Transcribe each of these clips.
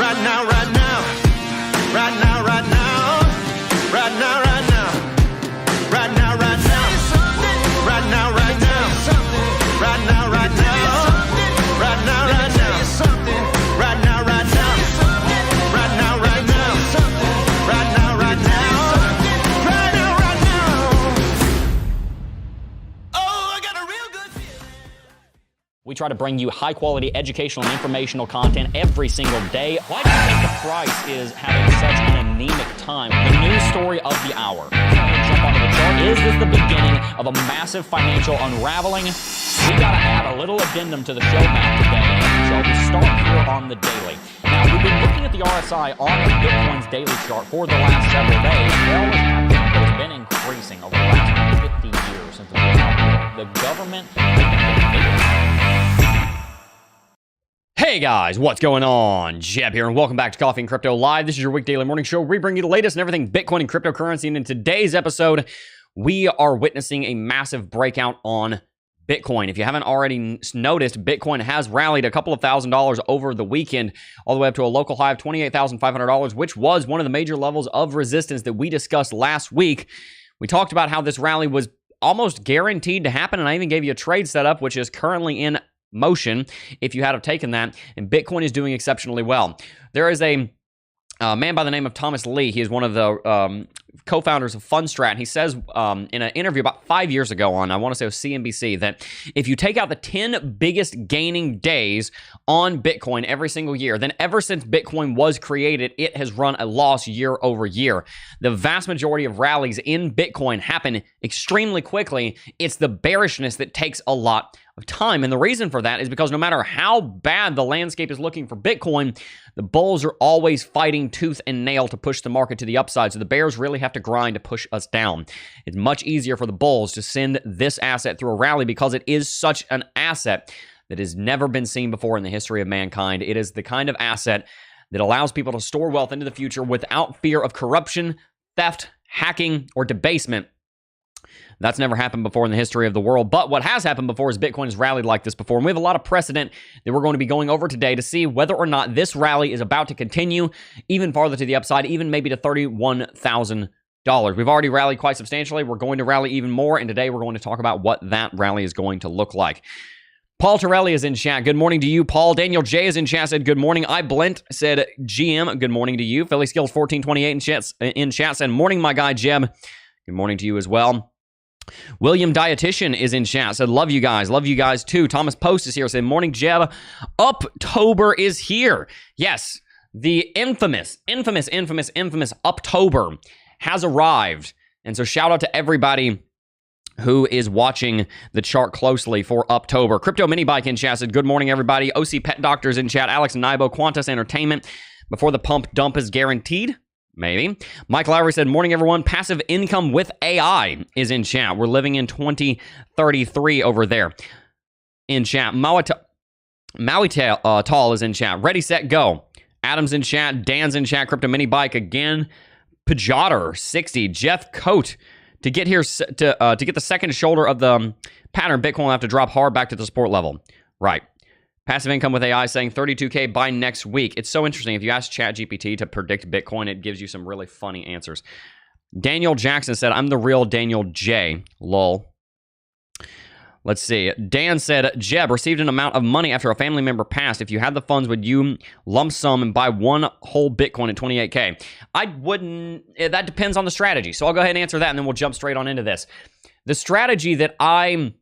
Right now, right now. Right now, right now. Right now, right now. Right now, right now. Right now, right now. Right now, right now. Right now, right now. Right now, right now. Right now, right now. Right now, right now. Right now, right now. Oh, I got a real good feeling. We try to bring you high-quality educational and informational content every single day. Why do you think the price is having such an anemic time? The news story of the hour. Jump onto the chart. Is this the beginning of a massive financial unraveling? We got to add a little addendum to the show map today. So we start here on the daily. Now, we've been looking at the RSI on Bitcoin's daily chart for the last several days. Well, what's happening? It's been increasing over the last 50 years since the government has been Hey guys, what's going on? Jeb here, and welcome back to Coffee and Crypto Live. This is your week daily morning show where we bring you the latest and everything Bitcoin and cryptocurrency. And in today's episode, we are witnessing a massive breakout on Bitcoin. If you haven't already noticed, Bitcoin has rallied a couple of $1,000s over the weekend, all the way up to a local high of $28,500, which was one of the major levels of resistance that we discussed last week. We talked about how this rally was almost guaranteed to happen, and I even gave you a trade setup, which is currently in motion if you had have taken that, and Bitcoin is doing exceptionally well. There is a man by the name of Thomas Lee. He is one of the co-founders of Fundstrat. He says in an interview about 5 years ago on, I want to say it was CNBC, that if you take out the 10 biggest gaining days on Bitcoin every single year, then ever since Bitcoin was created, it has run a loss year over year. The vast majority of rallies in Bitcoin happen extremely quickly. It's the bearishness that takes a lot of time. And the reason for that is because no matter how bad the landscape is looking for Bitcoin, the bulls are always fighting tooth and nail to push the market to the upside. So the bears really have to grind to push us down. It's much easier for the bulls to send this asset through a rally because it is such an asset that has never been seen before in the history of mankind. It is the kind of asset that allows people to store wealth into the future without fear of corruption, theft, hacking, or debasement. That's never happened before in the history of the world. But what has happened before is Bitcoin has rallied like this before. And we have a lot of precedent that we're going to be going over today to see whether or not this rally is about to continue even farther to the upside, even maybe to $31,000. We've already rallied quite substantially. We're going to rally even more. And today we're going to talk about what that rally is going to look like. Paul Torelli is in chat. Good morning to you, Paul. Daniel J is in chat. Said, good morning. I Blent said, GM, good morning to you. Philly Skills 1428 in chat said, morning, my guy, Jeb. Good morning to you as well. William Dietitian is in chat. Said, love you guys. Love you guys too. Thomas Post is here. Said, morning, Jeb. Uptober is here. Yes, the infamous Uptober has arrived. And so shout out to everybody who is watching the chart closely for Uptober. Crypto Mini Bike in chat said, good morning, everybody. OC Pet Doctors in chat. Alex Nibo, Qantas Entertainment. Before the pump dump is guaranteed. Maybe. Mike Lowry said, morning, everyone. Passive income with AI is in chat. We're living in 2033 over there. In chat. Maui Tall is in chat. Ready, set, go. Adam's in chat. Dan's in chat. Crypto Mini Bike again. Pajotter 60. Jeff Coate. To get here, to get the second shoulder of the pattern, Bitcoin will have to drop hard back to the support level. Right. Passive income with AI saying 32K by next week. It's so interesting. If you ask ChatGPT to predict Bitcoin, it gives you some really funny answers. Daniel Jackson said, I'm the real Daniel J. Lol. Let's see. Dan said, Jeb, received an amount of money after a family member passed. If you had the funds, would you lump sum and buy one whole Bitcoin at 28K? I wouldn't. That depends on the strategy. So I'll go ahead and answer that, and then we'll jump straight on into this. The strategy that I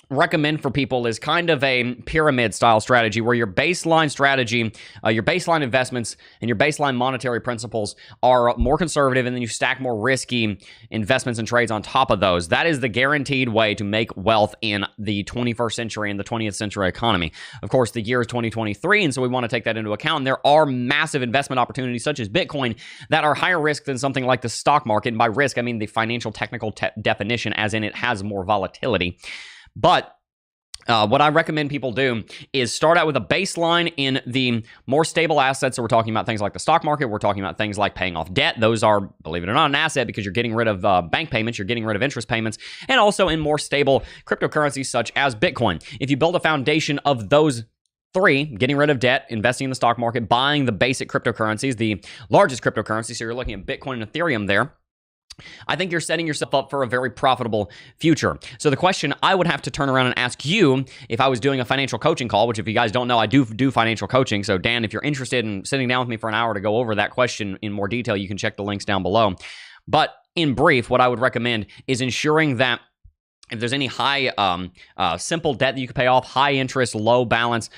recommend for people is kind of a pyramid style strategy where your baseline strategy, your baseline investments and your baseline monetary principles are more conservative, and then you stack more risky investments and trades on top of those. That is the guaranteed way to make wealth in the 21st century and the 20th century economy. Of course, the year is 2023, and so we want to take that into account. And there are massive investment opportunities such as Bitcoin that are higher risk than something like the stock market. And by risk, I mean the financial technical definition, as in it has more volatility. But what I recommend people do is start out with a baseline in the more stable assets. So we're talking about things like the stock market. We're talking about things like paying off debt. Those are, believe it or not, an asset because you're getting rid of bank payments. You're getting rid of interest payments. And also in more stable cryptocurrencies such as Bitcoin. If you build a foundation of those 3, getting rid of debt, investing in the stock market, buying the basic cryptocurrencies, the largest cryptocurrency. So you're looking at Bitcoin and Ethereum there. I think you're setting yourself up for a very profitable future. So the question I would have to turn around and ask you, if I was doing a financial coaching call, which if you guys don't know, I do financial coaching. So Dan, if you're interested in sitting down with me for an hour to go over that question in more detail, you can check the links down below. But in brief, what I would recommend is ensuring that if there's any high, simple debt that you can pay off, high interest, low balance,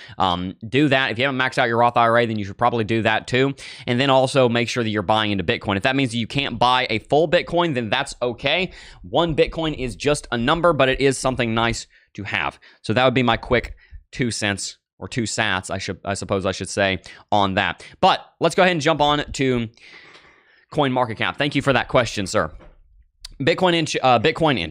do that. If you haven't maxed out your Roth IRA, then you should probably do that too. And then also make sure that you're buying into Bitcoin. If that means you can't buy a full Bitcoin, then that's okay. One Bitcoin is just a number, but it is something nice to have. So that would be my quick 2 cents or 2 sats, I suppose I should say, on that. But let's go ahead and jump on to CoinMarketCap. Thank you for that question, sir. Bitcoin in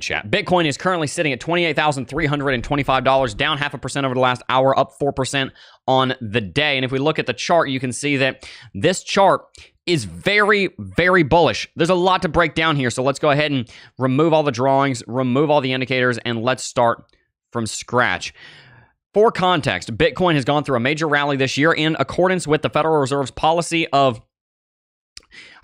chat. Bitcoin is currently sitting at $28,325, down 0.5% over the last hour, up 4% on the day. And if we look at the chart, you can see that this chart is very, very bullish. There's a lot to break down here. So let's go ahead and remove all the drawings, remove all the indicators, and let's start from scratch. For context, Bitcoin has gone through a major rally this year in accordance with the Federal Reserve's policy of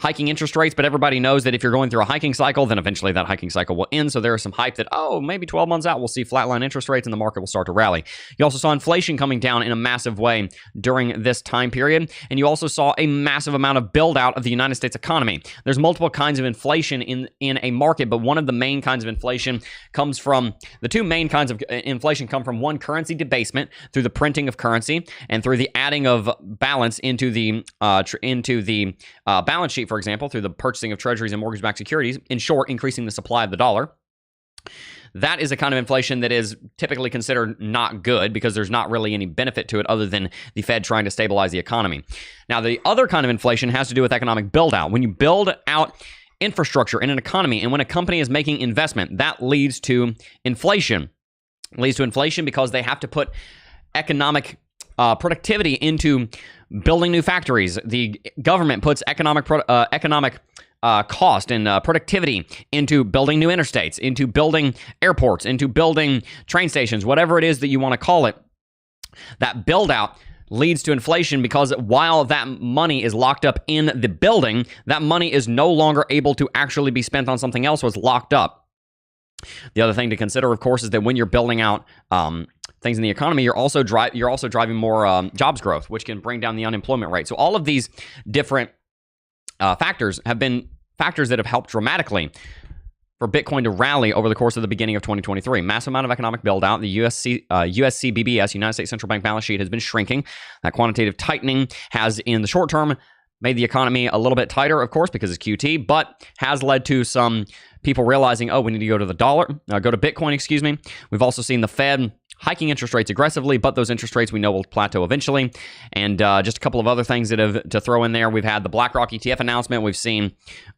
hiking interest rates, but everybody knows that if you're going through a hiking cycle, then eventually that hiking cycle will end. So there is some hype that, oh, maybe 12 months out, we'll see flatline interest rates and the market will start to rally. You also saw inflation coming down in a massive way during this time period. And you also saw a massive amount of build out of the United States economy. There's multiple kinds of inflation in a market, but one of the main kinds of inflation comes from, the two main kinds of inflation come from, one, currency debasement through the printing of currency and through the adding of balance into the balance sheet, for example, through the purchasing of treasuries and mortgage-backed securities. In short, increasing the supply of the dollar. That is a kind of inflation that is typically considered not good because there's not really any benefit to it other than the Fed trying to stabilize the economy. Now, the other kind of inflation has to do with economic build-out. When you build out infrastructure in an economy and when a company is making investment, that leads to inflation. It leads to inflation because they have to put economic productivity into building new factories. The government puts economic cost and productivity into building new interstates, into building airports, into building train stations, whatever it is that you want to call it. That build out leads to inflation because while that money is locked up in the building, that money is no longer able to actually be spent on something else, so it's locked up. The other thing to consider, of course, is that when you're building out things in the economy, you're also driving more jobs growth, which can bring down the unemployment rate. So all of these different factors have been factors that have helped dramatically for Bitcoin to rally over the course of the beginning of 2023. Massive amount of economic build out. The USCBBS, United States Central Bank balance sheet, has been shrinking. That quantitative tightening has, in the short term, made the economy a little bit tighter, of course, because it's QT, but has led to some people realizing, oh, we need to go to Bitcoin, excuse me. We've also seen the Fed hiking interest rates aggressively, but those interest rates we know will plateau eventually. And just a couple of other things that have to throw in there. We've had the BlackRock ETF announcement. We've seen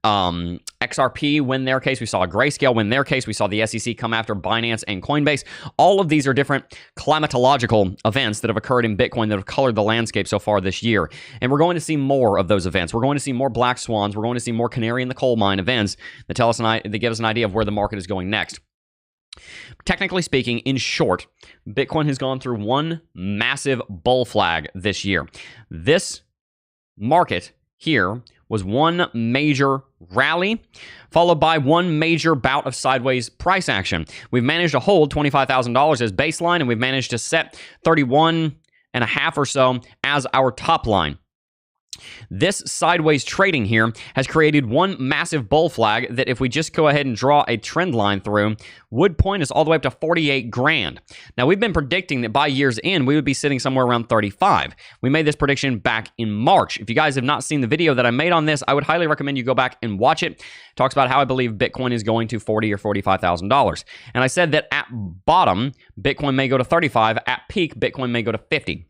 XRP win their case. We saw Grayscale win their case. We saw the SEC come after Binance and Coinbase. All of these are different climatological events that have occurred in Bitcoin that have colored the landscape so far this year. And we're going to see more of those events. We're going to see more black swans. We're going to see more canary in the coal mine events that give us an idea of where the market is going next. Technically speaking, in short, Bitcoin has gone through one massive bull flag this year. This market here was one major rally, followed by one major bout of sideways price action. We've managed to hold $25,000 as baseline, and we've managed to set 31.5 or so as our top line. This sideways trading here has created one massive bull flag that, if we just go ahead and draw a trend line through, would point us all the way up to 48 grand. Now, we've been predicting that by year's end, we would be sitting somewhere around 35. We made this prediction back in March. If you guys have not seen the video that I made on this, I would highly recommend you go back and watch it. It talks about how I believe Bitcoin is going to $40,000 or $45,000. And I said that at bottom, Bitcoin may go to 35. At peak, Bitcoin may go to 50.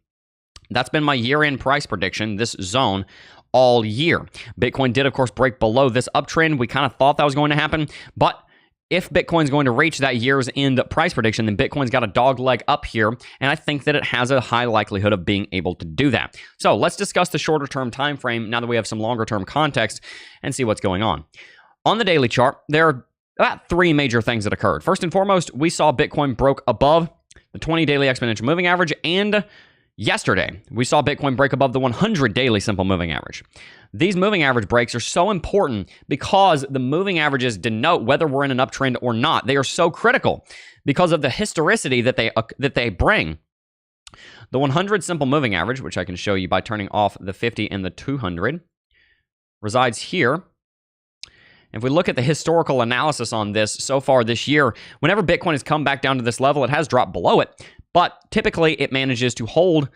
That's been my year-end price prediction, this zone, all year. Bitcoin did, of course, break below this uptrend. We kind of thought that was going to happen. But if Bitcoin's going to reach that year's end price prediction, then Bitcoin's got a dog leg up here. And I think that it has a high likelihood of being able to do that. So let's discuss the shorter-term time frame now that we have some longer-term context and see what's going on. On the daily chart, there are about three major things that occurred. First and foremost, we saw Bitcoin broke above the 20 daily exponential moving average and Yesterday, we saw Bitcoin break above the 100 daily simple moving average. These moving average breaks are so important because the moving averages denote whether we're in an uptrend or not. They are so critical because of the historicity that they bring. The 100 simple moving average, which I can show you by turning off the 50 and the 200, resides here. If we look at the historical analysis on this so far this year, whenever Bitcoin has come back down to this level, it has dropped below it, but typically it manages to hold,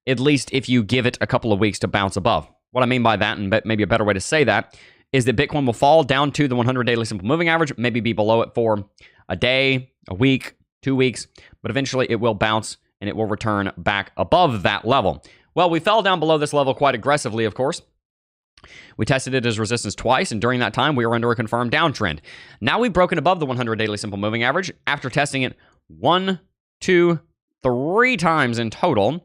at least if you give it a couple of weeks to bounce above. What I mean by that, and maybe a better way to say that, is that Bitcoin will fall down to the 100 daily simple moving average, maybe be below it for a day, a week, 2 weeks, but eventually it will bounce and it will return back above that level. Well, we fell down below this level quite aggressively, of course. We tested it as resistance twice, and during that time, we were under a confirmed downtrend. Now we've broken above the 100 daily simple moving average after testing it 1, 2, 3 times in total.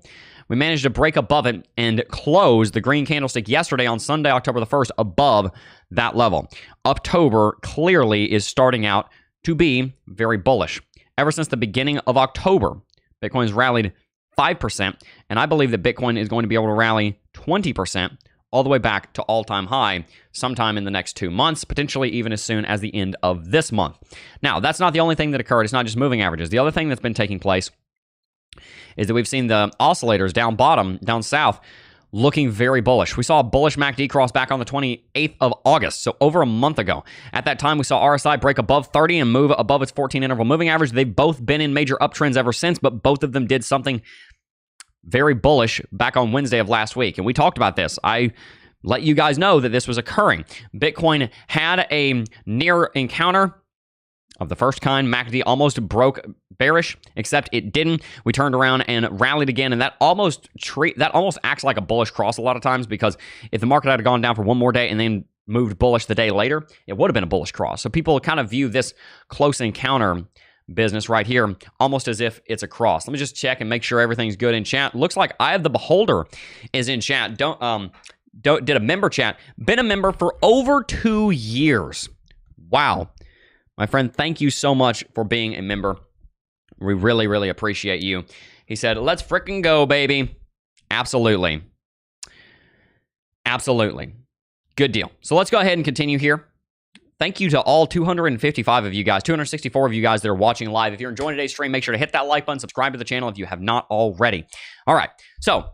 We managed to break above it and close the green candlestick yesterday on Sunday, October the 1st, above that level. October clearly is starting out to be very bullish. Ever since the beginning of October, Bitcoin's rallied 5%, and I believe that Bitcoin is going to be able to rally 20% all the way back to all-time high sometime in the next 2 months, potentially even as soon as the end of this month. Now, that's not the only thing that occurred. It's not just moving averages. The other thing that's been taking place is that we've seen the oscillators down bottom, down south, looking very bullish. We saw a bullish MACD cross back on the 28th of August, so over a month ago. At that time, we saw RSI break above 30 and move above its 14-interval moving average. They've both been in major uptrends ever since, but both of them did something very bullish back on Wednesday of last week. And we talked about this. I let you guys know that this was occurring. Bitcoin had a near encounter of the first kind. MACD almost broke bearish, except it didn't. We turned around and rallied again, and that almost acts like a bullish cross a lot of times, because if the market had gone down for one more day and then moved bullish the day later, it would have been a bullish cross. So people kind of view this close encounter business right here almost as if it's a cross. Let me just check and make sure everything's good in chat. Looks like I have the Beholder is in chat. Did a member chat. Been a member for over 2 years. Wow. My friend, thank you so much for being a member. We really, really appreciate you. He said, let's frickin' go, baby. Absolutely. Absolutely. Good deal. So let's go ahead and continue here. Thank you to all 255 of you guys, 264 of you guys that are watching live. If you're enjoying today's stream, make sure to hit that like button, subscribe to the channel if you have not already. All right. So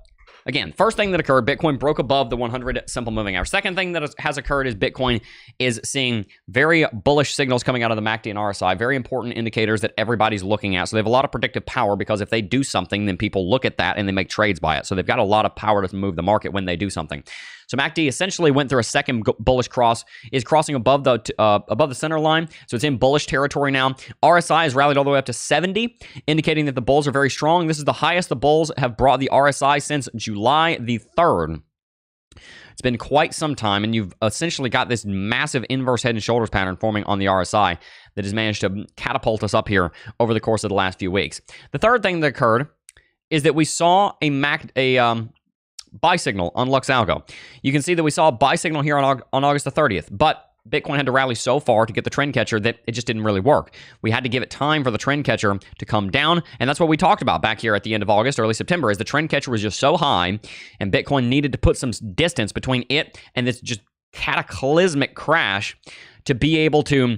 again, first thing that occurred, Bitcoin broke above the 100 simple moving average. Second thing that has occurred is Bitcoin is seeing very bullish signals coming out of the MACD and RSI, very important indicators that everybody's looking at. So they have a lot of predictive power, because if they do something, then people look at that and they make trades by it. So they've got a lot of power to move the market when they do something. So MACD essentially went through a second bullish cross, is crossing above the center line. So it's in bullish territory now. RSI has rallied all the way up to 70, indicating that the bulls are very strong. This is the highest the bulls have brought the RSI since July the 3rd. It's been quite some time, and you've essentially got this massive inverse head and shoulders pattern forming on the RSI that has managed to catapult us up here over the course of the last few weeks. The third thing that occurred is that we saw a buy signal on Lux Algo. You can see that we saw a buy signal here on August the 30th, but Bitcoin had to rally so far to get the trend catcher that it just didn't really work. We had to give it time for the trend catcher to come down, and that's what we talked about back here at the end of August, early September, is the trend catcher was just so high, and Bitcoin needed to put some distance between it and this just cataclysmic crash to be able to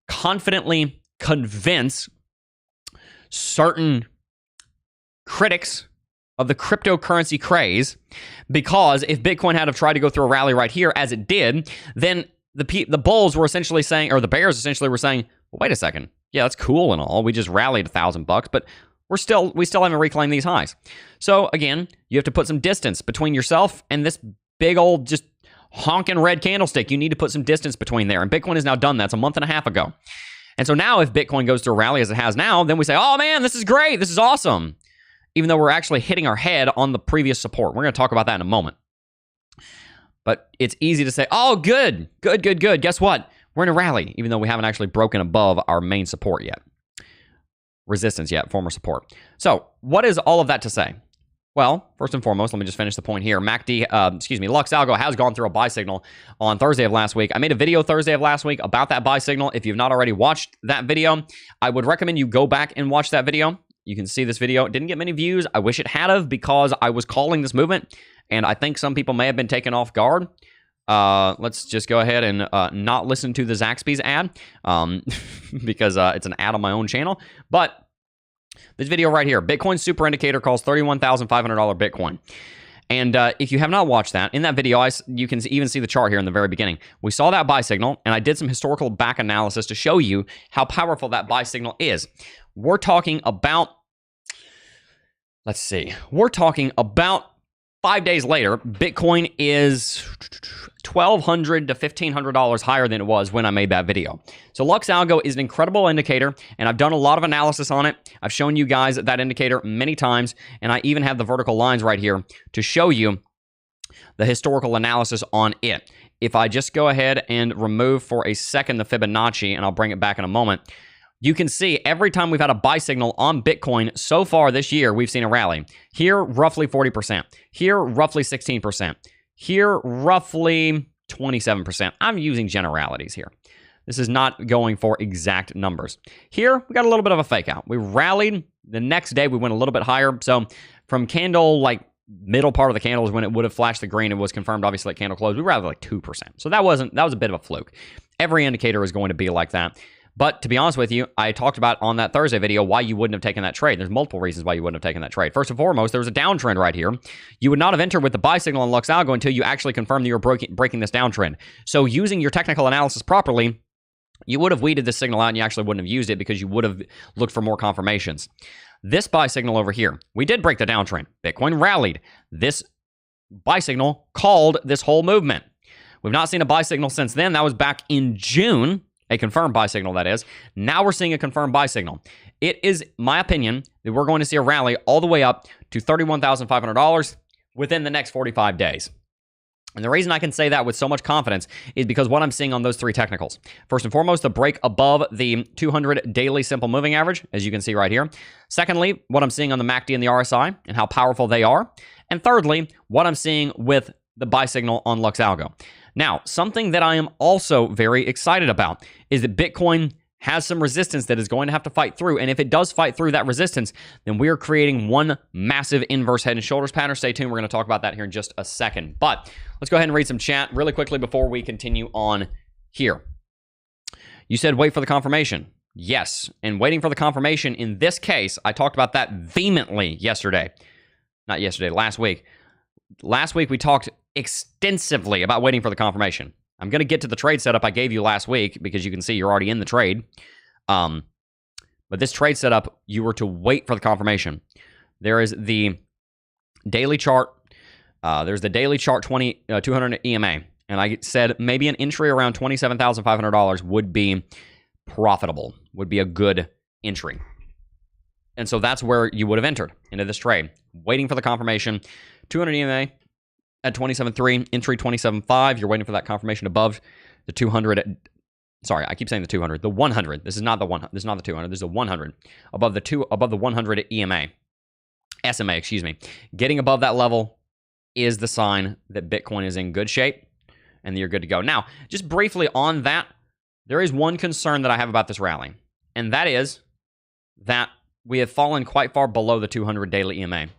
confidently convince certain critics of the cryptocurrency craze, because if Bitcoin had have tried to go through a rally right here, as it did, then the bulls were essentially saying, or the bears essentially were saying, well, wait a second, yeah, that's cool and all, we just rallied $1,000, but we still haven't reclaimed these highs. So again, you have to put some distance between yourself and this big old just honking red candlestick. You need to put some distance between there, and Bitcoin has now done that. It's a month and a half ago. And so now if Bitcoin goes through a rally as it has now, then we say, oh man, this is great, this is awesome, even though we're actually hitting our head on the previous support. We're going to talk about that in a moment. But it's easy to say, oh, good. Guess what? We're in a rally, even though we haven't actually broken above our main support yet. Resistance yet, former support. So what is all of that to say? Well, first and foremost, let me just finish the point here. Lux Algo has gone through a buy signal on Thursday of last week. I made a video Thursday of last week about that buy signal. If you've not already watched that video, I would recommend you go back and watch that video. You can see this video. It didn't get many views. I wish it had of, because I was calling this movement, and I think some people may have been taken off guard. Let's just go ahead and not listen to the Zaxby's ad, because it's an ad on my own channel. But this video right here, Bitcoin Super Indicator calls $31,500 Bitcoin. And if you have not watched that, in that video, you can even see the chart here in the very beginning. We saw that buy signal, and I did some historical back analysis to show you how powerful that buy signal is. We're talking about, let's see, we're talking about 5 days later, Bitcoin is $1,200 to $1,500 higher than it was when I made that video. So Lux Algo is an incredible indicator, and I've done a lot of analysis on it. I've shown you guys that indicator many times, and I even have the vertical lines right here to show you the historical analysis on it. If I just go ahead and remove for a second the Fibonacci, and I'll bring it back in a moment, you can see every time we've had a buy signal on Bitcoin so far this year, we've seen a rally. Here, roughly 40%. Here, roughly 16%. Here, roughly 27%. I'm using generalities here. This is not going for exact numbers. Here, we got a little bit of a fake out. We rallied. The next day, we went a little bit higher. So from candle, like middle part of the candle is when it would have flashed the green. It was confirmed, obviously, at candle close. We rallied like 2%. So that was a bit of a fluke. Every indicator is going to be like that. But to be honest with you, I talked about on that Thursday video why you wouldn't have taken that trade. There's multiple reasons why you wouldn't have taken that trade. First and foremost, there was a downtrend right here. You would not have entered with the buy signal on Lux Algo until you actually confirmed that you were breaking this downtrend. So using your technical analysis properly, you would have weeded this signal out and you actually wouldn't have used it because you would have looked for more confirmations. This buy signal over here, we did break the downtrend. Bitcoin rallied. This buy signal called this whole movement. We've not seen a buy signal since then. That was back in June. A confirmed buy signal, that is. Now we're seeing a confirmed buy signal. It is my opinion that we're going to see a rally all the way up to $31,500 within the next 45 days. And the reason I can say that with so much confidence is because what I'm seeing on those three technicals. First and foremost, the break above the 200 daily simple moving average, as you can see right here. Secondly, what I'm seeing on the MACD and the RSI and how powerful they are. And thirdly, what I'm seeing with the buy signal on Lux Algo. Now, something that I am also very excited about is that Bitcoin has some resistance that is going to have to fight through. And if it does fight through that resistance, then we are creating one massive inverse head and shoulders pattern. Stay tuned. We're going to talk about that here in just a second. But let's go ahead and read some chat really quickly before we continue on here. You said wait for the confirmation. Yes. And waiting for the confirmation in this case, I talked about that vehemently yesterday. Not yesterday, last week. Last week, we talked extensively about waiting for the confirmation. I'm going to get to the trade setup I gave you last week because you can see you're already in the trade. But this trade setup, you were to wait for the confirmation. There is the daily chart. There's the daily chart 200 EMA. And I said maybe an entry around $27,500 would be profitable, would be a good entry. And so that's where you would have entered into this trade. Waiting for the confirmation. 200 EMA at 27.3, entry 27.5. You're waiting for that confirmation above the 200. Sorry, I keep saying the 200. The 100. This is not the 100. This is not the 200. This is the 100. Above the 100 EMA. SMA, excuse me. Getting above that level is the sign that Bitcoin is in good shape and that you're good to go. Now, just briefly on that, there is one concern that I have about this rally, and that is that we have fallen quite far below the 200 daily EMA,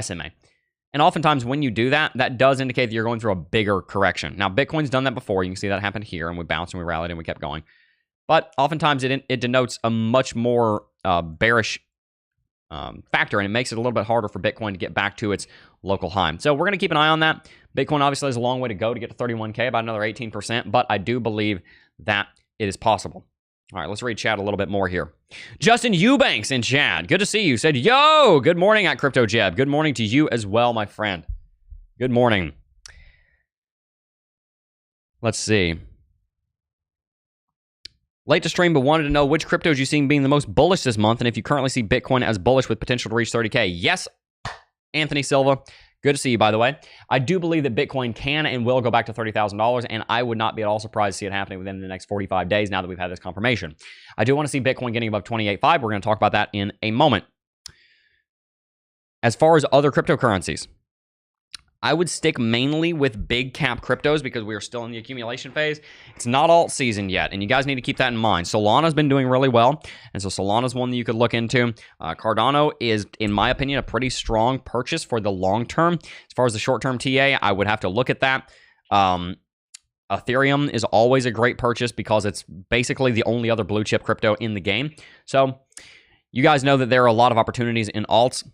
SMA. And oftentimes when you do that, that does indicate that you're going through a bigger correction. Now, Bitcoin's done that before. You can see that happened here, and we bounced and we rallied and we kept going. But oftentimes it denotes a much more bearish factor, and it makes it a little bit harder for Bitcoin to get back to its local high. So we're going to keep an eye on that. Bitcoin obviously has a long way to go to get to 31K, about another 18%, but I do believe that it is possible. All right, let's read chat a little bit more here. Justin Eubanks in chat. Good to see you. Said, yo, good morning at Crypto Jeb. Good morning to you as well, my friend. Good morning. Let's see. Late to stream, but wanted to know which cryptos you seeing being the most bullish this month, and if you currently see Bitcoin as bullish with potential to reach 30K. Yes, Anthony Silva. Good to see you, by the way. I do believe that Bitcoin can and will go back to $30,000, and I would not be at all surprised to see it happening within the next 45 days now that we've had this confirmation. I do want to see Bitcoin getting above 28.5. We're going to talk about that in a moment. As far as other cryptocurrencies, I would stick mainly with big cap cryptos because we are still in the accumulation phase. It's not alt season yet, and you guys need to keep that in mind. Solana's been doing really well, and so Solana's one that you could look into. Cardano is, in my opinion, a pretty strong purchase for the long term. As far as the short term TA, I would have to look at that. Ethereum is always a great purchase because it's basically the only other blue chip crypto in the game. So you guys know that there are a lot of opportunities in alts.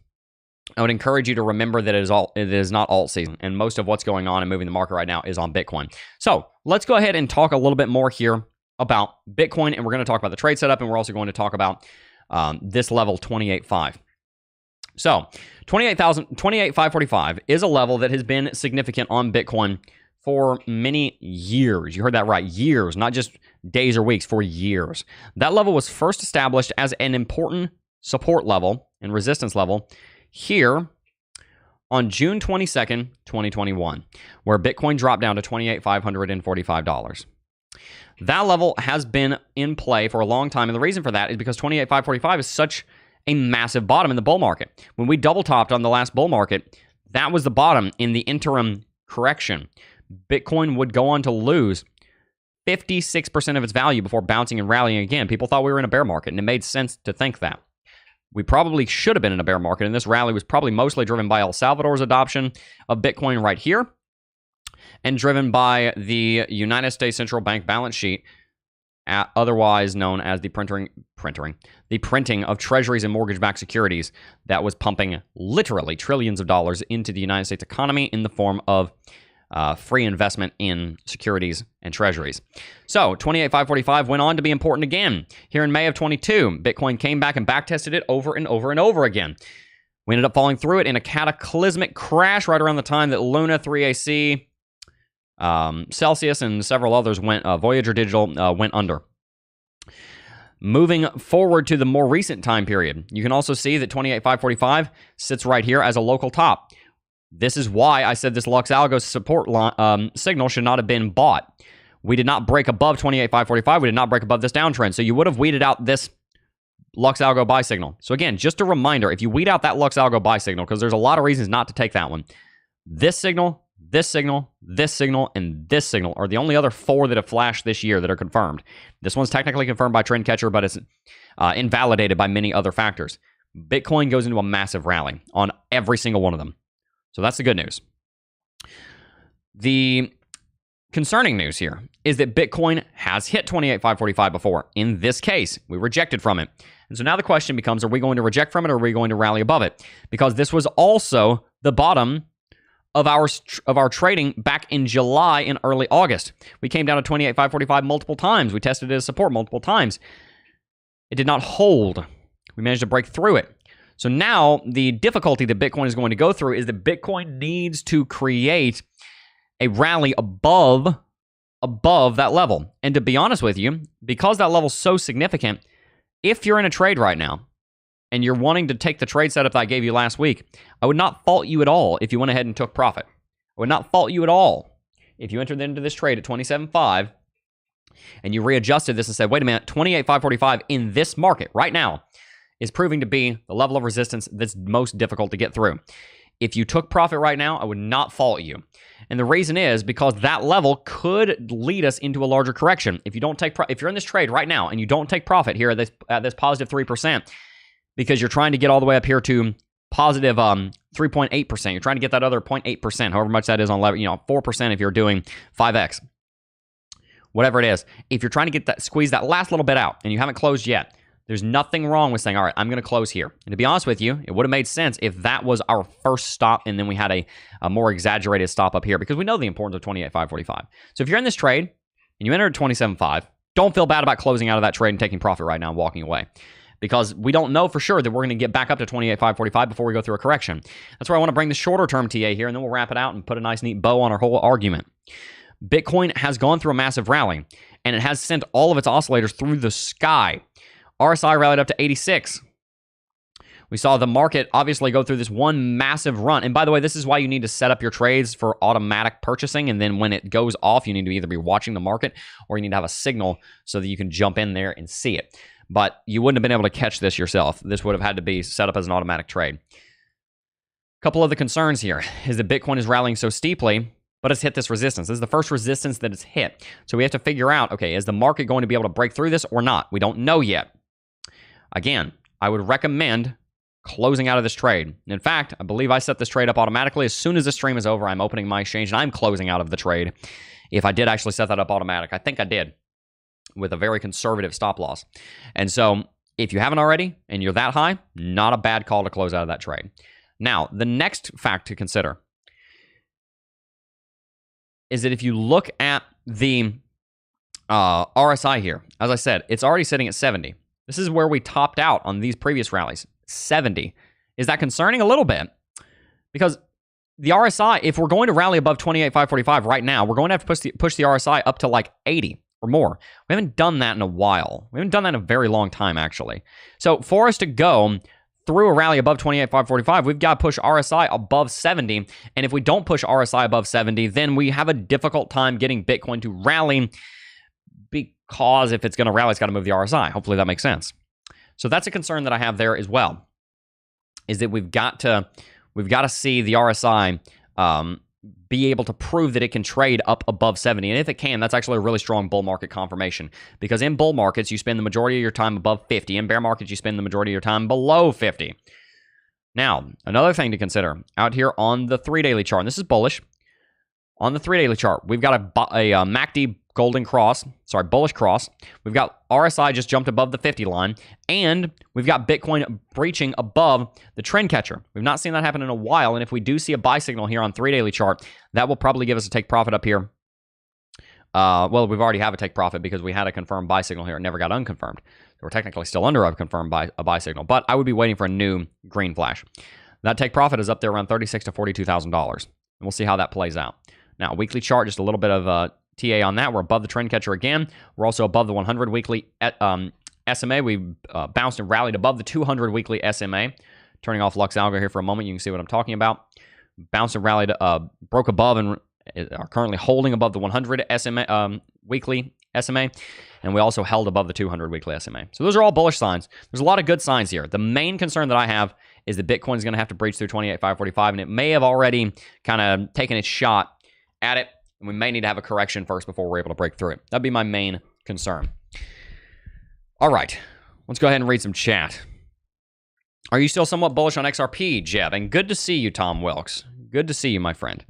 I would encourage you to remember that it is not alt season, and most of what's going on and moving the market right now is on Bitcoin. So let's go ahead and talk a little bit more here about Bitcoin, and we're going to talk about the trade setup, and we're also going to talk about this level 28.5. So 28,545 is a level that has been significant on Bitcoin for many years. You heard that right, years, not just days or weeks, for years. That level was first established as an important support level and resistance level here on June 22nd, 2021, where Bitcoin dropped down to $28,545. That level has been in play for a long time, and the reason for that is because 28,545 is such a massive bottom in the bull market. When we double topped on the last bull market, that was the bottom in the interim correction. Bitcoin would go on to lose 56% of its value before bouncing and rallying again. People thought we were in a bear market, and it made sense to think that. We probably should have been in a bear market, and this rally was probably mostly driven by El Salvador's adoption of Bitcoin right here, and driven by the United States Central Bank balance sheet, otherwise known as the printing of treasuries and mortgage-backed securities that was pumping literally trillions of dollars into the United States economy in the form of free investment in securities and treasuries. So 28,545 went on to be important again. Here in May of 22, Bitcoin came back and backtested it over and over and over again. We ended up falling through it in a cataclysmic crash right around the time that Luna, 3AC, Celsius, and several others went, Voyager Digital went under. Moving forward to the more recent time period, you can also see that 28,545 sits right here as a local top. This is why I said this Lux Algo support signal should not have been bought. We did not break above 28,545. We did not break above this downtrend. So you would have weeded out this Lux Algo buy signal. So again, just a reminder, if you weed out that Lux Algo buy signal, because there's a lot of reasons not to take that one, this signal, this signal, this signal, and this signal are the only other 4 that have flashed this year that are confirmed. This one's technically confirmed by Trendcatcher, but it's invalidated by many other factors. Bitcoin goes into a massive rally on every single one of them. So that's the good news. The concerning news here is that Bitcoin has hit 28,545 before. In this case, we rejected from it. And so now the question becomes, are we going to reject from it, or are we going to rally above it? Because this was also the bottom of our trading back in July and early August. We came down to 28,545 multiple times. We tested it as support multiple times. It did not hold. We managed to break through it. So now the difficulty that Bitcoin is going to go through is that Bitcoin needs to create a rally above that level. And to be honest with you, because that level is so significant, if you're in a trade right now and you're wanting to take the trade setup that I gave you last week, I would not fault you at all if you went ahead and took profit. I would not fault you at all if you entered into this trade at 27.5 and you readjusted this and said, wait a minute, 28,545 in this market right now is proving to be the level of resistance that's most difficult to get through. If you took profit right now, I would not fault you. And the reason is because that level could lead us into a larger correction. If you don't take if you're in this trade right now and you don't take profit here at this positive 3%, because you're trying to get all the way up here to positive 3.8%, you're trying to get that other 0.8%, however much that is on level, 4% if you're doing 5x. Whatever it is, if you're trying to get that, squeeze that last little bit out and you haven't closed yet, there's nothing wrong with saying, all right, I'm going to close here. And to be honest with you, it would have made sense if that was our first stop and then we had a more exaggerated stop up here, because we know the importance of 28,545. So if you're in this trade and you enter at 27.5, don't feel bad about closing out of that trade and taking profit right now and walking away, because we don't know for sure that we're going to get back up to 28,545 before we go through a correction. That's where I want to bring the shorter term TA here, and then we'll wrap it out and put a nice neat bow on our whole argument. Bitcoin has gone through a massive rally, and it has sent all of its oscillators through the sky. RSI rallied up to 86. We saw the market obviously go through this one massive run. And by the way, this is why you need to set up your trades for automatic purchasing. And then when it goes off, you need to either be watching the market or you need to have a signal so that you can jump in there and see it. But you wouldn't have been able to catch this yourself. This would have had to be set up as an automatic trade. couple of the concerns here is that Bitcoin is rallying so steeply, but it's hit this resistance. This is the first resistance that it's hit. So we have to figure out, okay, is the market going to be able to break through this or not? We don't know yet. Again, I would recommend closing out of this trade. In fact, I believe I set this trade up automatically. As soon as the stream is over, I'm opening my exchange and I'm closing out of the trade. If I did actually set that up automatic, I think I did, with a very conservative stop loss. And so if you haven't already and you're that high, not a bad call to close out of that trade. Now, the next fact to consider is that if you look at the RSI here, as I said, it's already sitting at 70. This is where we topped out on these previous rallies, 70. Is that concerning? A little bit. Because the RSI, if we're going to rally above 28,545 right now, we're going to have to push the RSI up to like 80 or more. We haven't done that in a while. We haven't done that in a very long time, actually. So for us to go through a rally above 28,545, we've got to push RSI above 70. And if we don't push RSI above 70, then we have a difficult time getting Bitcoin to rally, because if it's going to rally, it's got to move the RSI. Hopefully that makes sense. So that's a concern that I have there as well, is that we've got to see the RSI be able to prove that it can trade up above 70. And if it can, that's actually a really strong bull market confirmation, because in bull markets, you spend the majority of your time above 50. In bear markets, you spend the majority of your time below 50. Now, another thing to consider out here on the 3-daily chart, and this is bullish. On the 3-daily chart, we've got a MACD bullish cross. We've got RSI just jumped above the 50 line, and we've got Bitcoin breaching above the trend catcher. We've not seen that happen in a while, and if we do see a buy signal here on 3-daily chart, that will probably give us a take profit up here. Well, we've already have a take profit because we had a confirmed buy signal here. It never got unconfirmed. So we're technically still under a confirmed buy signal, but I would be waiting for a new green flash. That take profit is up there around $36,000 to $42,000, and we'll see how that plays out. Now, weekly chart, just a little bit of TA on that. We're above the trend catcher again. We're also above the 100 weekly SMA. We bounced and rallied above the 200 weekly SMA. Turning off Lux Algo here for a moment, you can see what I'm talking about. Bounced and rallied, broke above and are currently holding above the 100 SMA weekly SMA, and we also held above the 200 weekly SMA. So those are all bullish signs. There's a lot of good signs here. The main concern that I have is that Bitcoin is going to have to breach through 28,545, and it may have already kind of taken its shot at it, and we may need to have a correction first before we're able to break through it. That'd be my main concern. All right, let's go ahead and read some chat. Are you still somewhat bullish on XRP, Jeb? And good to see you, Tom Wilkes. Good to see you, my friend.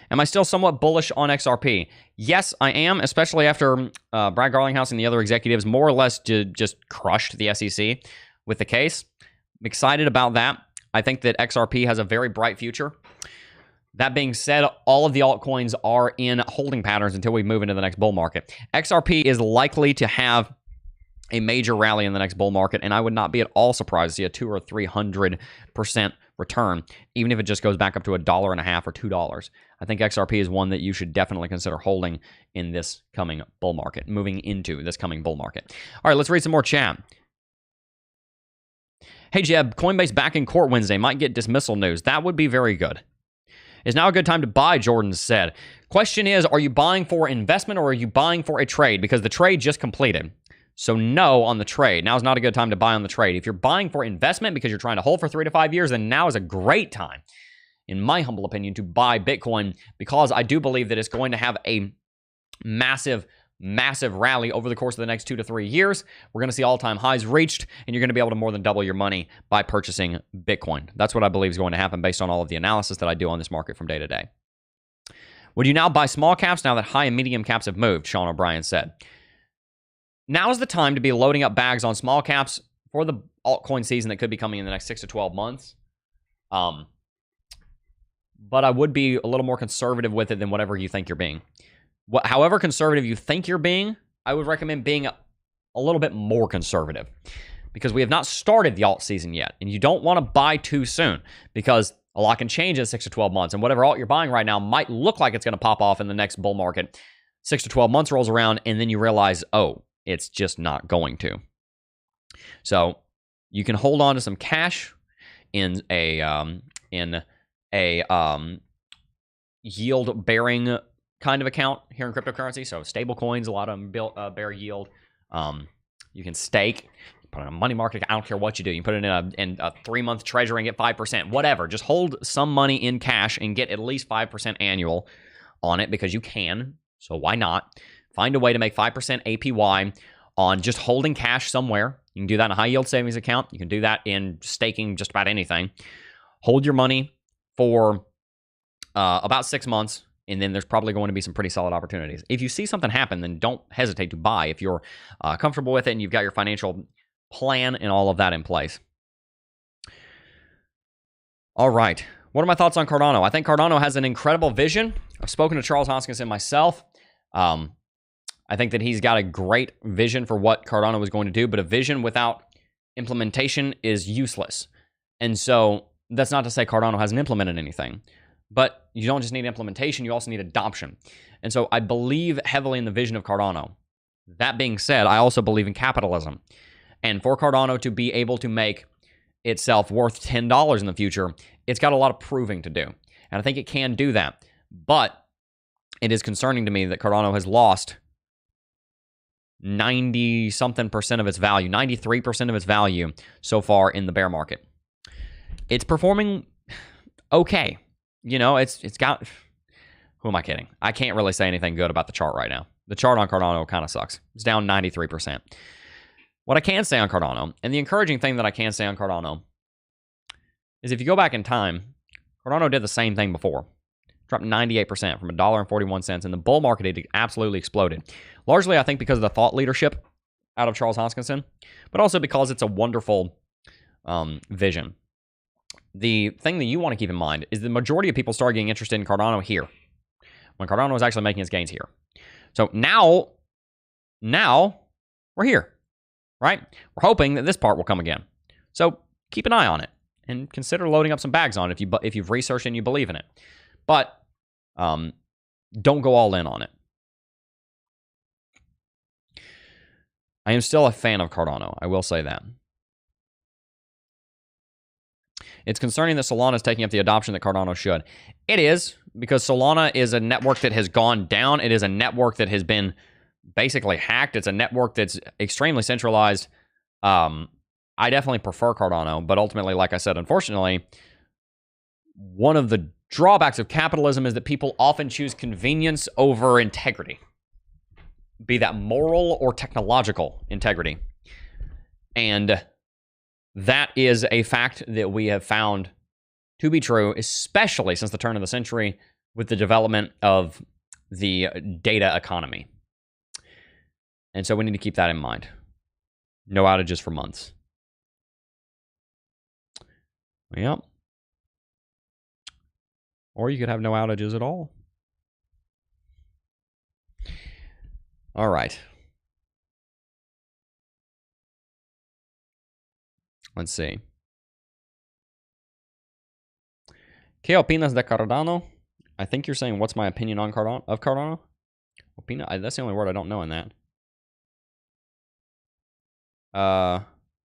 Am I still somewhat bullish on XRP? Yes, I am, especially after Brad Garlinghouse and the other executives more or less just crushed the SEC with the case. I'm excited about that. I think that XRP has a very bright future. That being said, all of the altcoins are in holding patterns until we move into the next bull market. XRP is likely to have a major rally in the next bull market, and I would not be at all surprised to see a 200 or 300% return, even if it just goes back up to $1.50 or $2. I think XRP is one that you should definitely consider holding in this coming bull market, moving into this coming bull market. All right, let's read some more chat. Hey, Jeb, Coinbase back in court Wednesday. Might get dismissal news. That would be very good. Is now a good time to buy, Jordan said. Question is, are you buying for investment or are you buying for a trade? Because the trade just completed. So no on the trade. Now is not a good time to buy on the trade. If you're buying for investment because you're trying to hold for 3 to 5 years, then now is a great time, in my humble opinion, to buy Bitcoin, because I do believe that it's going to have a massive rally over the course of the next 2 to 3 years. We're going to see all-time highs reached, and you're going to be able to more than double your money by purchasing Bitcoin. That's what I believe is going to happen based on all of the analysis that I do on this market from day to day. Would you now buy small caps now that high and medium caps have moved? Sean O'Brien said. Now is the time to be loading up bags on small caps for the altcoin season that could be coming in the next 6 to 12 months. But I would be a little more conservative with it than whatever you think you're being. However conservative you think you're being, I would recommend being a little bit more conservative, because we have not started the alt season yet, and you don't want to buy too soon, because a lot can change in 6 to 12 months, and whatever alt you're buying right now might look like it's going to pop off in the next bull market. 6 to 12 months rolls around, and then you realize, oh, it's just not going to. So you can hold on to some cash in a yield-bearing kind of account here in cryptocurrency. So stable coins, a lot of them bear yield. You can stake. put it in a money market. I don't care what you do. You put it in a 3-month treasury and get 5%, whatever. Just hold some money in cash and get at least 5% annual on it because you can. So why not? Find a way to make 5% APY on just holding cash somewhere. You can do that in a high yield savings account. You can do that in staking just about anything. Hold your money for about 6 months, and then there's probably going to be some pretty solid opportunities. If you see something happen, then don't hesitate to buy if you're comfortable with it and you've got your financial plan and all of that in place. All right. What are my thoughts on Cardano? I think Cardano has an incredible vision. I've spoken to Charles Hoskinson myself. I think that he's got a great vision for what Cardano is going to do, but a vision without implementation is useless. And so that's not to say Cardano hasn't implemented anything, but you don't just need implementation, you also need adoption. And so I believe heavily in the vision of Cardano. That being said, I also believe in capitalism. And for Cardano to be able to make itself worth $10 in the future, it's got a lot of proving to do. And I think it can do that. But it is concerning to me that Cardano has lost 90-something% of its value, 93% of its value so far in the bear market. It's performing okay. You know, it's got... Who am I kidding? I can't really say anything good about the chart right now. The chart on Cardano kind of sucks. It's down 93%. What I can say on Cardano, and the encouraging thing that I can say on Cardano, is if you go back in time, Cardano did the same thing before. Dropped 98% from $1.41. In the bull market, it absolutely exploded. Largely, I think, because of the thought leadership out of Charles Hoskinson, but also because it's a wonderful vision. The thing that you want to keep in mind is the majority of people started getting interested in Cardano here, when Cardano was actually making its gains here. So now we're here, right? We're hoping that this part will come again. So keep an eye on it and consider loading up some bags on it if you've researched and you believe in it. But don't go all in on it. I am still a fan of Cardano. I will say that. It's concerning that Solana is taking up the adoption that Cardano should. It is, because Solana is a network that has gone down. It is a network that has been basically hacked. It's a network that's extremely centralized. I definitely prefer Cardano, but ultimately, like I said, unfortunately, one of the drawbacks of capitalism is that people often choose convenience over integrity, be that moral or technological integrity. And that is a fact that we have found to be true, especially since the turn of the century with the development of the data economy. And so we need to keep that in mind. No outages for months. Yep. Or you could have no outages at all. All right. Let's see. ¿Qué opinas de Cardano? I think you're saying, what's my opinion on Cardano? That's the only word I don't know in that.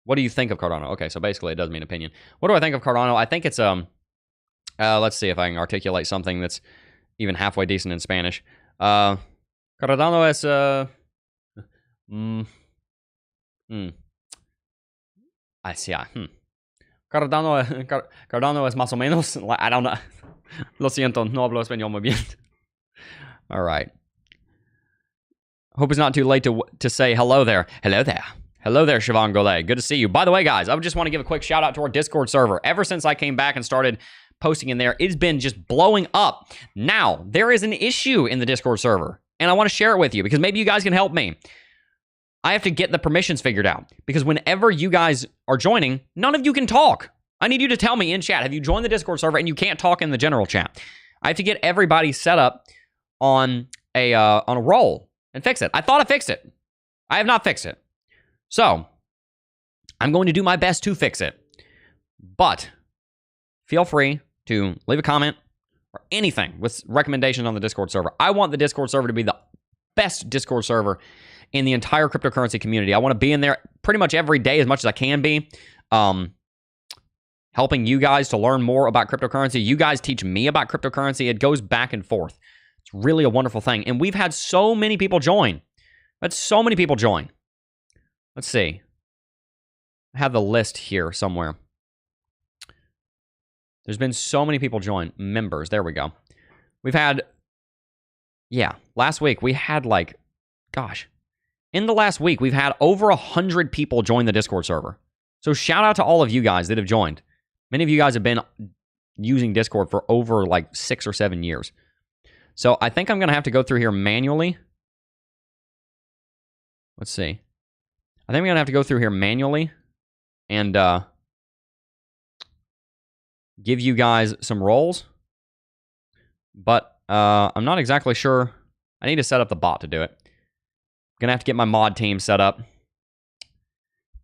What do you think of Cardano? Okay, so basically it does mean opinion. What do I think of Cardano? I think it's let's see if I can articulate something that's even halfway decent in Spanish. Cardano es Cardano es más o menos. I don't know. Lo siento, no hablo español muy bien. All right. Hope it's not too late to say hello there. Hello there. Hello there, Siobhan Golay. Good to see you. By the way, guys, I just want to give a quick shout out to our Discord server. Ever since I came back and started posting in there, it's been just blowing up. Now, there is an issue in the Discord server, and I want to share it with you because maybe you guys can help me. I have to get the permissions figured out because whenever you guys are joining, none of you can talk. I need you to tell me in chat, have you joined the Discord server and you can't talk in the general chat? I have to get everybody set up on a roll and fix it. I thought I fixed it. I have not fixed it. So, I'm going to do my best to fix it. But feel free to leave a comment or anything with recommendations on the Discord server. I want the Discord server to be the best Discord server in the entire cryptocurrency community. I want to be in there pretty much every day as much as I can be, helping you guys to learn more about cryptocurrency. You guys teach me about cryptocurrency. It goes back and forth. It's really a wonderful thing. And we've had so many people join. Let's see. have the list here somewhere. There's been so many people join. Members. There we go. We've had... Yeah, last week we had like... Gosh. In the last week, we've had over 100 people join the Discord server. So shout out to all of you guys that have joined. Many of you guys have been using Discord for over like 6 or 7 years. So I think I'm going to have to go through here manually. Let's see. I think I'm going to have to go through here manually and give you guys some roles. But I'm not exactly sure. I need to set up the bot to do it. I'm going to have to get my mod team set up.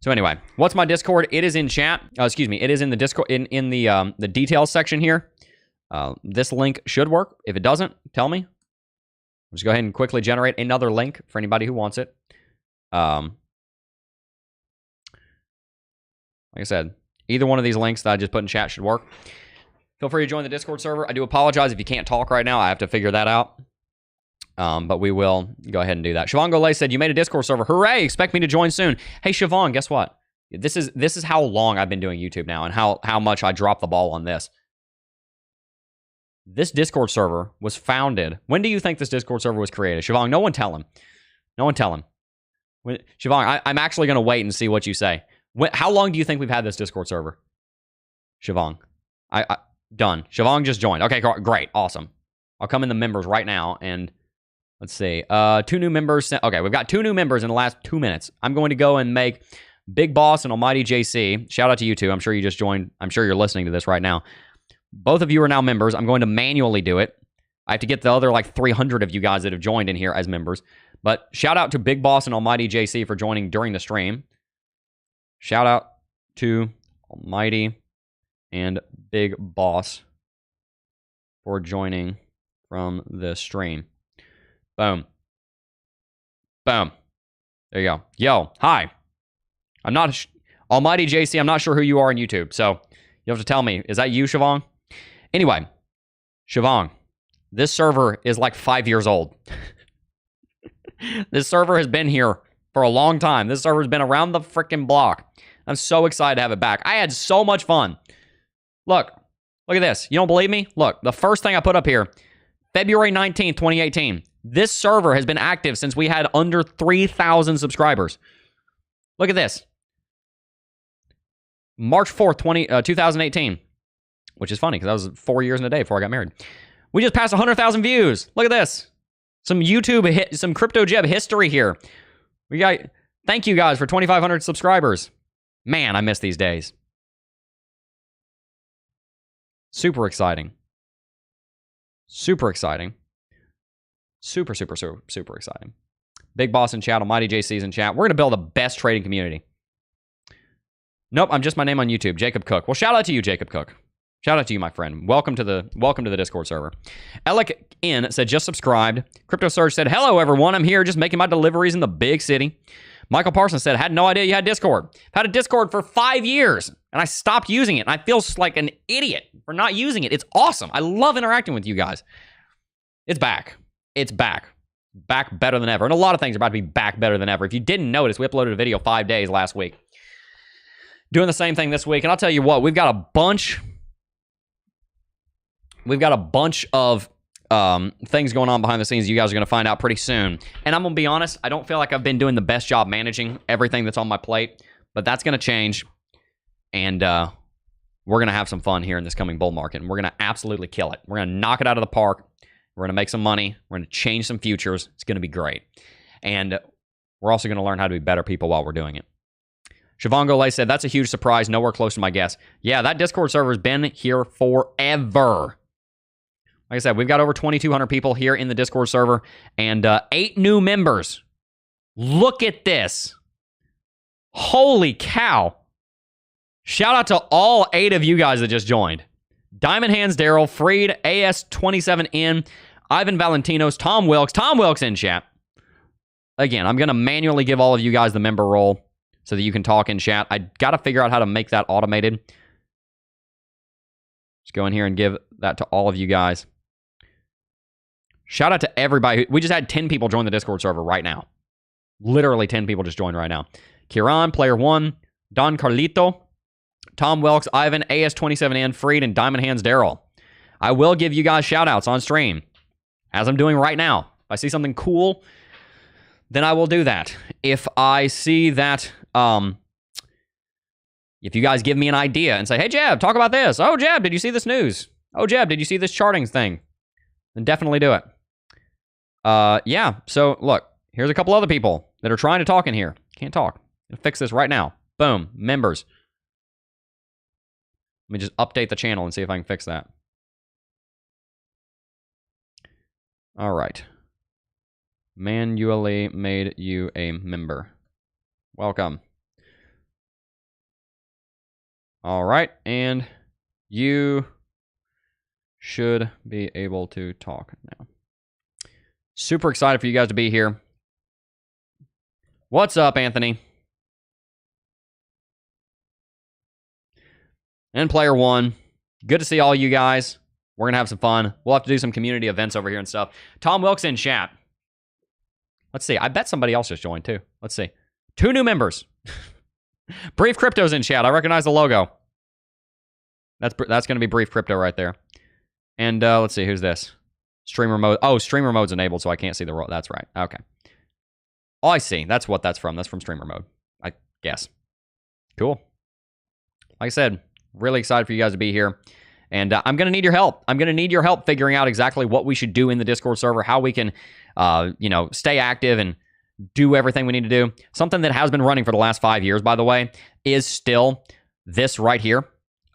So anyway, what's my Discord? It is in chat. Excuse me. It is in the Discord in the details section here. This link should work. If it doesn't, tell me. Just go ahead and quickly generate another link for anybody who wants it. Like I said, either one of these links that I just put in chat should work. Feel free to join the Discord server. I do apologize if you can't talk right now. I have to figure that out. But we will go ahead and do that. Siobhan Golay said, you made a Discord server. Hooray! Expect me to join soon. Hey, Siobhan, guess what? This is how long I've been doing YouTube now and how much I dropped the ball on this. This Discord server was founded. When do you think this Discord server was created? Siobhan, no one tell him. No one tell him. Siobhan, I'm actually going to wait and see what you say. How long do you think we've had this Discord server? Siobhan. Done. Siobhan just joined. Okay, great. Awesome. I'll come in the members right now and... Let's see. 2 new members. Okay, we've got 2 new members in the last 2 minutes. I'm going to go and make Big Boss and Almighty JC. Shout out to you two. I'm sure you just joined. I'm sure you're listening to this right now. Both of you are now members. I'm going to manually do it. I have to get the other like 300 of you guys that have joined in here as members. But shout out to Big Boss and Almighty JC for joining during the stream. Shout out to Almighty and Big Boss for joining from the stream. Boom. Boom. There you go. Yo, hi. I'm not... Almighty JC, I'm not sure who you are on YouTube, so you have to tell me. Is that you, Siobhan? Anyway, Siobhan, this server is like 5 years old. This server has been here for a long time. This server's been around the freaking block. I'm so excited to have it back. I had so much fun. Look at this. You don't believe me? Look, the first thing I put up here, February 19th, 2018. This server has been active since we had under 3,000 subscribers. Look at this. March 4th, 2018. Which is funny because that was 4 years and a day before I got married. We just passed 100,000 views. Look at this. Some YouTube, some Crypto Jeb history here. Thank you guys for 2,500 subscribers. Man, I miss these days. Super exciting. Super exciting. Super exciting. Big Boss in chat, Almighty JC's in chat. We're going to build the best trading community. Nope, I'm just my name on YouTube, Jacob Cook. Well, shout out to you, Jacob Cook. Shout out to you, my friend. Welcome to the Discord server. Alec in said, just subscribed. Crypto Surge said, hello, everyone. I'm here just making my deliveries in the big city. Michael Parsons said, had no idea you had Discord. I've had a Discord for 5 years, and I stopped using it. And I feel like an idiot for not using it. It's awesome. I love interacting with you guys. It's back. It's back. Back better than ever. And a lot of things are about to be back better than ever. If you didn't notice, we uploaded a video 5 days last week. Doing the same thing this week. And I'll tell you what, we've got a bunch of things going on behind the scenes you guys are going to find out pretty soon. And I'm going to be honest, I don't feel like I've been doing the best job managing everything that's on my plate. But that's going to change. And we're going to have some fun here in this coming bull market. And we're going to absolutely kill it. We're going to knock it out of the park. We're going to make some money. We're going to change some futures. It's going to be great. And we're also going to learn how to be better people while we're doing it. Siobhan Golay said, that's a huge surprise. Nowhere close to my guess. Yeah, that Discord server has been here forever. Like I said, we've got over 2,200 people here in the Discord server and 8 new members. Look at this. Holy cow. Shout out to all 8 of you guys that just joined. Diamond Hands Daryl, Freed, AS27N, Ivan Valentinos, Tom Wilkes. Tom Wilkes in chat. Again, I'm going to manually give all of you guys the member role so that you can talk in chat. I got to figure out how to make that automated. Just go in here and give that to all of you guys. Shout out to everybody. We just had 10 people join the Discord server right now. Literally 10 people just joined right now. Kieran, Player 1, Don Carlito, Tom Welks, Ivan, AS27N, Freed, and Diamond Hands Daryl. I will give you guys shout outs on stream, as I'm doing right now. If I see something cool, then I will do that. If I see that, if you guys give me an idea and say, hey, Jeb, talk about this. Oh, Jeb, did you see this news? Oh, Jeb, did you see this charting thing? Then definitely do it. Yeah, so look, here's a couple other people that are trying to talk in here. Can't talk. I'll fix this right now. Boom, members. Let me just update the channel and see if I can fix that. All right. Manually made you a member. Welcome. All right, and you should be able to talk now. Super excited for you guys to be here. What's up, Anthony? And player one. Good to see all you guys. We're going to have some fun. We'll have to do some community events over here and stuff. Tom Wilkes in chat. Let's see. I bet somebody else just joined too. Let's see. 2 new members. Brief Crypto's in chat. I recognize the logo. That's going to be Brief Crypto right there. And let's see. Who's this? Streamer mode. Oh, streamer mode's enabled, so I can't see the role. That's right. Okay. Oh, I see. That's what that's from. That's from streamer mode, I guess. Cool. Like I said, really excited for you guys to be here. And I'm going to need your help. I'm going to need your help figuring out exactly what we should do in the Discord server, how we can, stay active and do everything we need to do. Something that has been running for the last 5 years, by the way, is still this right here,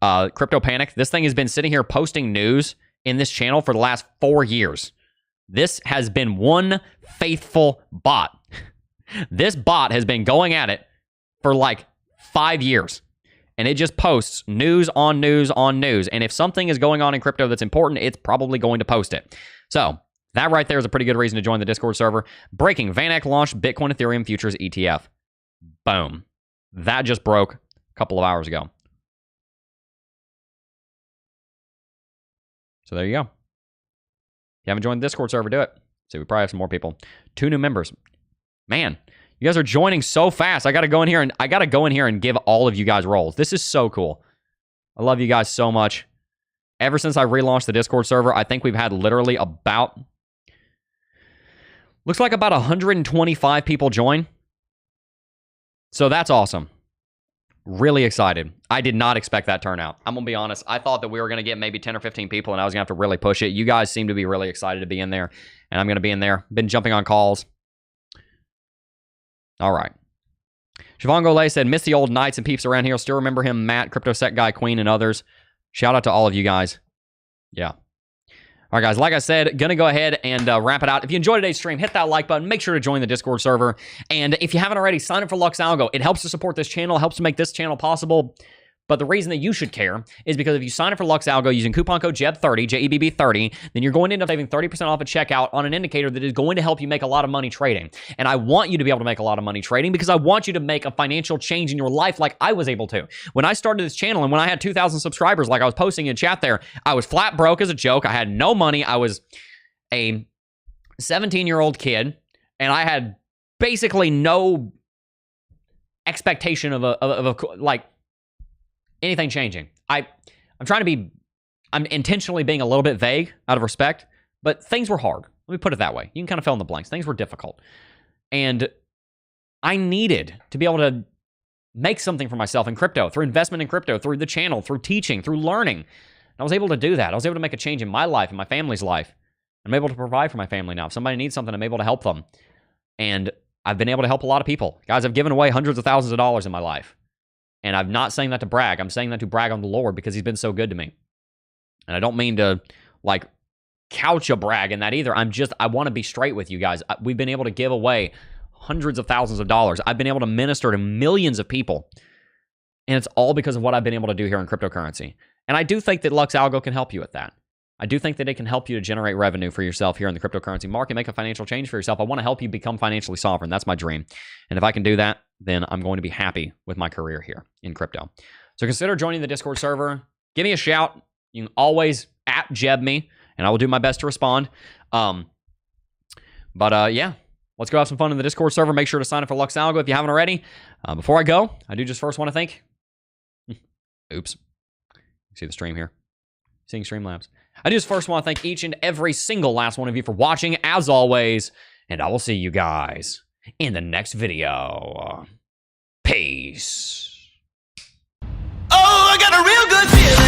Crypto Panic. This thing has been sitting here posting news in this channel for the last 4 years. This has been one faithful bot. This bot has been going at it for like 5 years. And it just posts news on news on news. And if something is going on in crypto that's important, it's probably going to post it. So that right there is a pretty good reason to join the Discord server. Breaking, VanEck launched Bitcoin Ethereum Futures ETF. Boom. That just broke a couple of hours ago. So there you go. If you haven't joined the Discord server, do it. See, we probably have some more people. 2 new members. Man, you guys are joining so fast. I gotta go in here and give all of you guys roles. This is so cool. I love you guys so much. Ever since I relaunched the Discord server, I think we've had literally about, looks like about 125 people join. So that's awesome. Really excited. I did not expect that turnout. I'm gonna be honest. I thought that we were gonna get maybe 10 or 15 people and I was gonna have to really push it. You guys seem to be really excited to be in there, and I'm gonna be in there. Been jumping on calls. All right. Siobhan Golay said, miss the old knights and peeps around here. Still remember him, Matt, CryptoSec Guy, Queen, and others. Shout out to all of you guys. Yeah. All right, guys. Like I said, going to go ahead and wrap it out. If you enjoyed today's stream, hit that like button. Make sure to join the Discord server. And if you haven't already, sign up for Lux Algo. It helps to support this channel, helps to make this channel possible. But the reason that you should care is because if you sign up for Lux Algo using coupon code JEB30, JEBB30, then you're going to end up saving 30% off at checkout on an indicator that is going to help you make a lot of money trading. And I want you to be able to make a lot of money trading because I want you to make a financial change in your life like I was able to. When I started this channel and when I had 2,000 subscribers, like I was posting in chat there, I was flat broke as a joke. I had no money. I was a 17-year-old kid, and I had basically no expectation of anything changing. I'm intentionally being a little bit vague out of respect, but things were hard. Let me put it that way. You can kind of fill in the blanks. Things were difficult. And I needed to be able to make something for myself in crypto, through investment in crypto, through the channel, through teaching, through learning. And I was able to do that. I was able to make a change in my life and my family's life. I'm able to provide for my family now. If somebody needs something, I'm able to help them. And I've been able to help a lot of people. Guys, I've given away hundreds of thousands of dollars in my life. And I'm not saying that to brag. I'm saying that to brag on the Lord because he's been so good to me. And I don't mean to, couch a brag in that either. I want to be straight with you guys. We've been able to give away hundreds of thousands of dollars. I've been able to minister to millions of people. And it's all because of what I've been able to do here in cryptocurrency. And I do think that Lux Algo can help you with that. I do think that it can help you to generate revenue for yourself here in the cryptocurrency market, make a financial change for yourself. I want to help you become financially sovereign. That's my dream. And if I can do that, then I'm going to be happy with my career here in crypto. So consider joining the Discord server. Give me a shout. You can always @Jeb me, and I will do my best to respond. Yeah, Let's go have some fun in the Discord server. Make sure to sign up for Luxalgo if you haven't already. Before I go, I do just first want to thank... Oops. See the stream here. Seeing Streamlabs. I just first want to thank each and every single last one of you for watching, as always. And I will see you guys in the next video. Peace. Oh, I got a real good feeling.